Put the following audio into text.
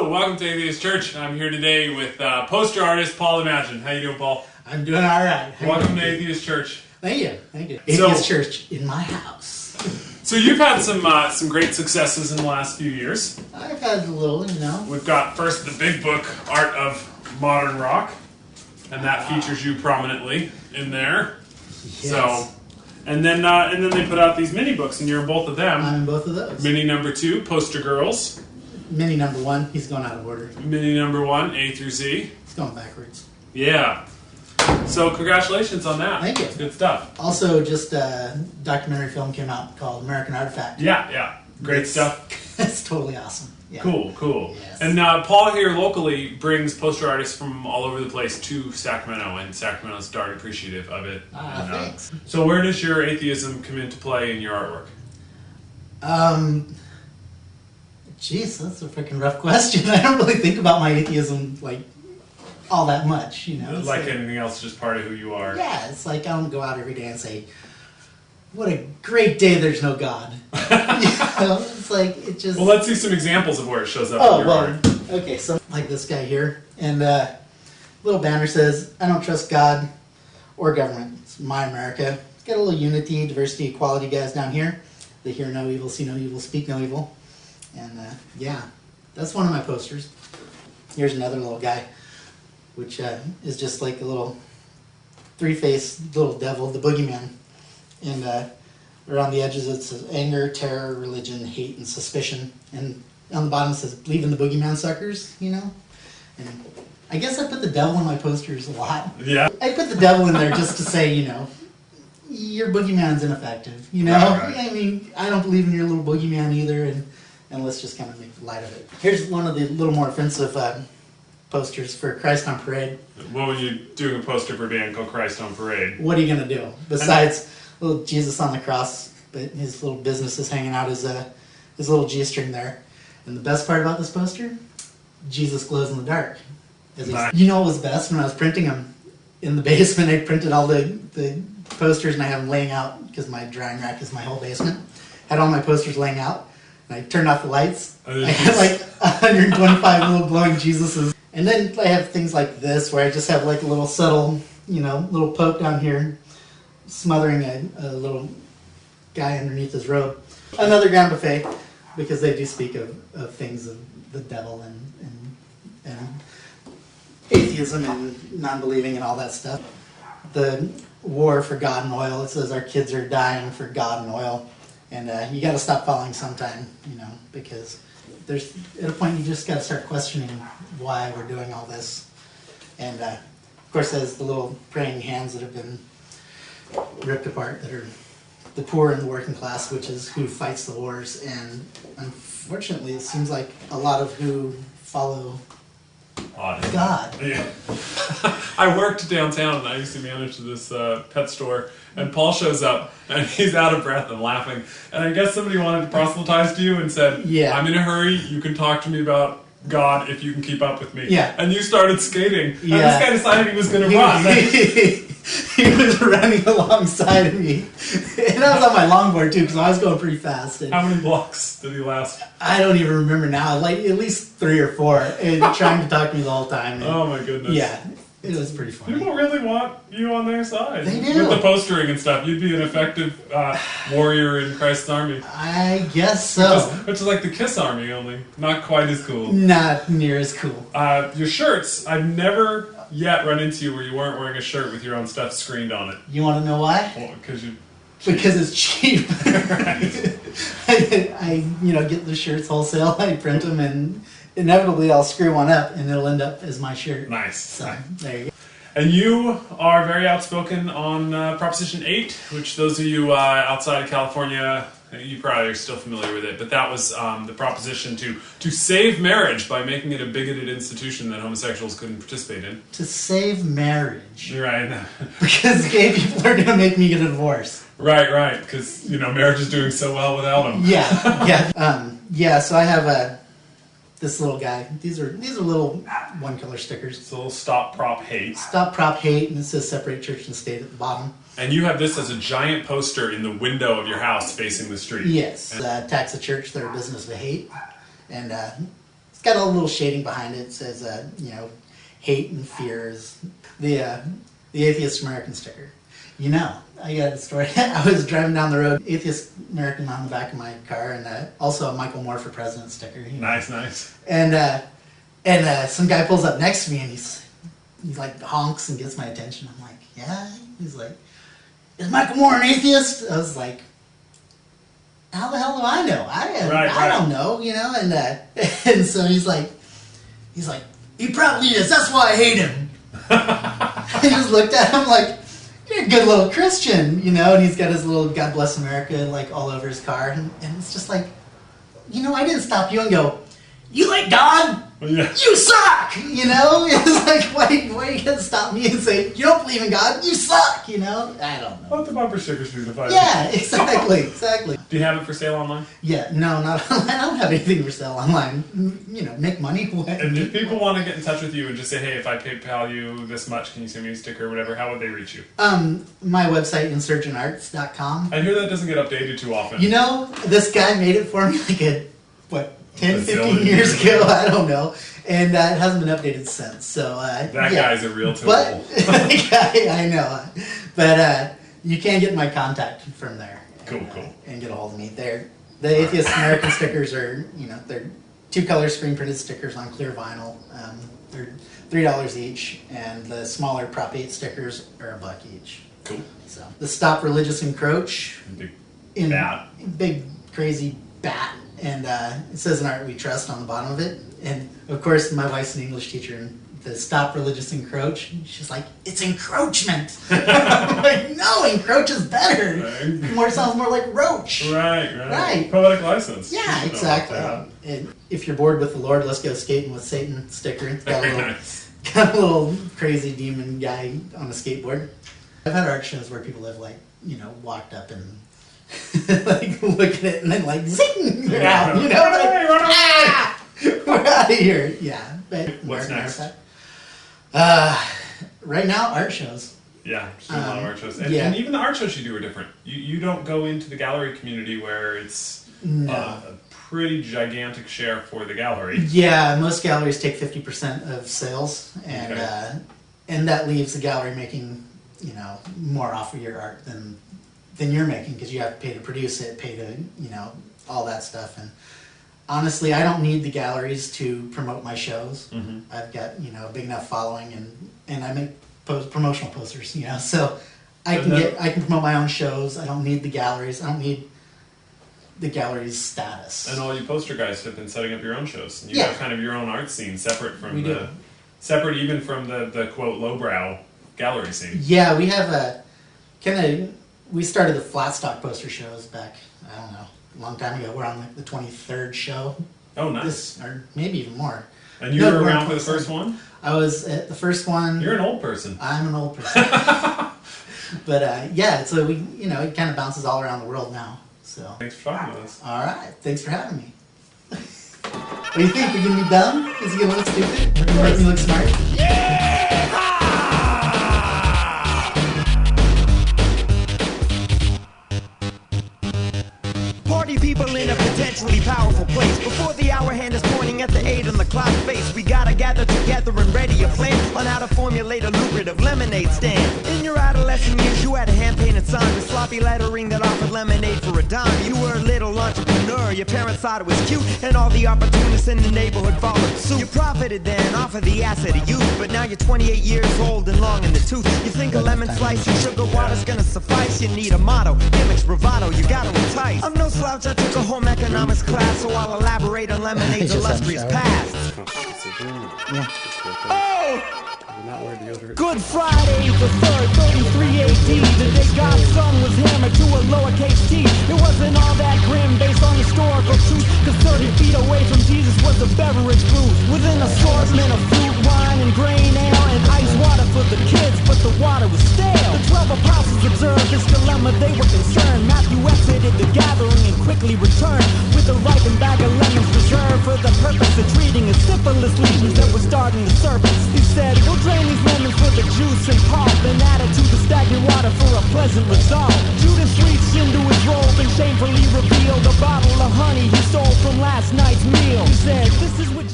Hello, welcome to Atheist Church. I'm here today with poster artist Paul Imagine. How you doing, Paul? I'm doing all right. Welcome to Atheist Church. Thank you. Atheist Church in my house. So you've had some great successes in the last few years. I've had a little, you know. We've got first the big book, Art of Modern Rock, and that features you prominently in there. Yes. So, and then they put out these mini books, and you're in both of them. I'm in both of those. Mini number 2, Poster Girls. Mini number 1, he's going out of order. Mini number 1, A through Z. It's going backwards. Yeah. So congratulations on that. Thank you. Good stuff. Also, just a documentary film came out called American Artifact. Yeah. Great stuff. It's totally awesome. Yeah. Cool. Yes. And Paul here locally brings poster artists from all over the place to Sacramento, and Sacramento's darn appreciative of it. Thanks. So where does your atheism come into play in your artwork? Jeez, that's a freaking rough question. I don't really think about my atheism, like, all that much, you know. Like anything else, just part of who you are. Yeah, it's like I don't go out every day and say, what a great day there's no God. You know, it's like, it just... Well, let's see some examples of where it shows up in your art. Okay, so like this guy here, and little banner says, I don't trust God or government. It's my America. It's got a little unity, diversity, equality guys down here. They hear no evil, see no evil, speak no evil. And yeah, that's one of my posters. Here's another little guy, which is just like a little three-faced little devil, the boogeyman. And around the edges it says anger, terror, religion, hate, and suspicion. And on the bottom it says, believe in the boogeyman, suckers, you know? And I guess I put the devil in my posters a lot. Yeah. I put the devil in there just to say, you know, your boogeyman's ineffective, you know? Right. I mean, I don't believe in your little boogeyman either, and let's just kind of make light of it. Here's one of the little more offensive posters for Christ on Parade. What were you doing a poster for a band called Christ on Parade? What are you going to do? Besides little Jesus on the cross, but his little business is hanging out his little G-string there. And the best part about this poster, Jesus glows in the dark. You know what was best? When I was printing them in the basement, I printed all the posters and I have them laying out because my drying rack is my whole basement. Had all my posters laying out. And I turned off the lights. I had like 125 little glowing Jesuses. And then I have things like this where I just have like a little subtle, you know, little poke down here, smothering a little guy underneath his robe. Another ground buffet, because they do speak of things of the devil and atheism and non-believing and all that stuff. The war for God and oil, it says our kids are dying for God and oil. And you got to stop following sometime, you know, because there's at a point you just got to start questioning why we're doing all this. And of course, there's the little praying hands that have been ripped apart that are the poor and the working class, which is who fights the wars. And unfortunately, it seems like a lot of who follow God. Yeah. I worked downtown and I used to manage this pet store, and Paul shows up and he's out of breath and laughing, and I guess somebody wanted to proselytize to you and said, yeah, I'm in a hurry, you can talk to me about God if you can keep up with me. Yeah. And you started skating, yeah. And this guy decided he was going to run. He was running alongside of me. And I was on my longboard too, because I was going pretty fast. And how many blocks did he last? I don't even remember now, like at least 3 or 4, and trying to talk to me the whole time. And oh my goodness. Yeah, it was pretty funny. People really want you on their side. They do. With the postering and stuff. You'd be an effective warrior in Christ's army. I guess so. Which is like the Kiss army, only not quite as cool. Not near as cool. Your shirts, I've never yet run into you where you weren't wearing a shirt with your own stuff screened on it. You want to know why? Well, because it's cheap. Right. I get the shirts wholesale. I print them, and inevitably I'll screw one up, and it'll end up as my shirt. Nice. So there you go. And you are very outspoken on Proposition 8, which those of you outside of California, you probably are still familiar with it, but that was the proposition to save marriage by making it a bigoted institution that homosexuals couldn't participate in. To save marriage. Right. Because gay people are going to make me get a divorce. Right, because, marriage is doing so well without them. Yeah. So I have this little guy. These are little one-color stickers. It's a little Stop Prop Hate. Stop Prop Hate, and it says Separate Church and State at the bottom. And you have this as a giant poster in the window of your house facing the street. Yes. Tax the church, their business of hate. And it's got a little shading behind it. It says, hate and fears. The Atheist American sticker. I got a story. I was driving down the road, Atheist American on the back of my car, and also a Michael Moore for President sticker. Nice. And some guy pulls up next to me, and he's like honks and gets my attention. I'm like, yeah. He's like, is Michael Moore an atheist? I was like, how the hell do I know? I don't know, and so he's like, he probably is. That's why I hate him. I just looked at him like, you're a good little Christian, and he's got his little God Bless America like all over his car, and it's just like, I didn't stop you and go, you like God? Yeah. You suck! It's like, why are you going to stop me and say, you don't believe in God? You suck! I don't know. Let the bumper stickers do the fight. Yeah, exactly. Do you have it for sale online? Yeah, no, not online. I don't have anything for sale online. Make money. And if people want to get in touch with you and just say, hey, if I PayPal you this much, can you send me a sticker or whatever, how would they reach you? My website, insurgentarts.com. I hear that doesn't get updated too often. This guy made it for me 10, 15 years ago, I don't know, and it hasn't been updated since. So that guy's a real tool. But I know, but you can get my contact from there. Cool. And get a hold of me. The Atheist American stickers are, they're 2-color screen printed stickers on clear vinyl. They're $3 each, and the smaller Prop 8 stickers are $1 each. Cool. So the Stop Religious Encroach. Big crazy bat. And it says "In Art We Trust" on the bottom of it. And of course, my wife's an English teacher, and the "Stop Religious Encroach," she's like, "It's encroachment." I'm like, no, encroach is better. Right. Sounds more like roach. Right. Poetic license. Yeah, exactly. And if you're bored with the Lord, let's go skating with Satan sticker. It's got a little crazy demon guy on a skateboard. I've had art shows where people have walked up and like look at it and then like zing, they're out. Run away. We're out of here. Yeah. But what's next? Right now, art shows. Yeah, a lot of art shows, and even the art shows you do are different. You don't go into the gallery community where it's a pretty gigantic share for the gallery. Yeah, most galleries take 50% of sales, and that leaves the gallery making more off of your art than you're making, because you have to pay to produce it, pay to all that stuff. And honestly, I don't need the galleries to promote my shows. Mm-hmm. I've got a big enough following, and I make promotional posters. So I can promote my own shows. I don't need the galleries. I don't need the gallery's status. And all you poster guys have been setting up your own shows. And you have kind of your own art scene separate from separate even from the quote lowbrow gallery scene. Yeah, we have we started the flat stock poster shows back, I don't know, a long time ago. We're on the 23rd show. Oh, nice. Or maybe even more. And you were around for the first one? I was at the first one. You're an old person. I'm an old person. But so we, it kind of bounces all around the world now. So thanks for talking with us. All right, thanks for having me. What do you think? Are you gonna be dumb? Is he gonna look stupid? Or make me look smart? Party people in a potentially powerful place. Before the hour hand is pointing at the 8 on the clock face, we gotta gather together and ready a plan on how to formulate a lucrative lemonade stand. In your adolescent years, you had a hand-painted sign with sloppy lettering that offered lemonade for a dime. You were a little entrepreneur, your parents thought it was cute, and all the opportunists in the neighborhood followed suit. You profited then off of the asset of youth, but now you're 28 years old and long in the tooth. You think a lemon slice and sugar water's gonna suffice? You need a motto, gimmicks, bravado, you gotta entice. I'm no slouch, I took a home economics class, so I'll elaborate on lemonade's illustrious past. Oh! Good Friday the 3rd, 33 AD. The day God's son was hammered to a lowercase t. It wasn't all that grim based on historical truth, cause 30 feet away from Jesus was a beverage booth with an assortment of fruit, wine, and grain ale, and ice water for the kids, but the water was stale. The 12 apostles observed this dilemma, they were concerned. Matthew exited the gathering and quickly returned with a ripened bag of lemons reserved for the purpose of treating a syphilis lesions that were starting to surface. He said, we'll drain these lemons for the juice and pulp, and add it to the stagnant water for a pleasant result. Judas reached into his robe and shamefully revealed a bottle of honey he stole from last night's meal. He said, this is what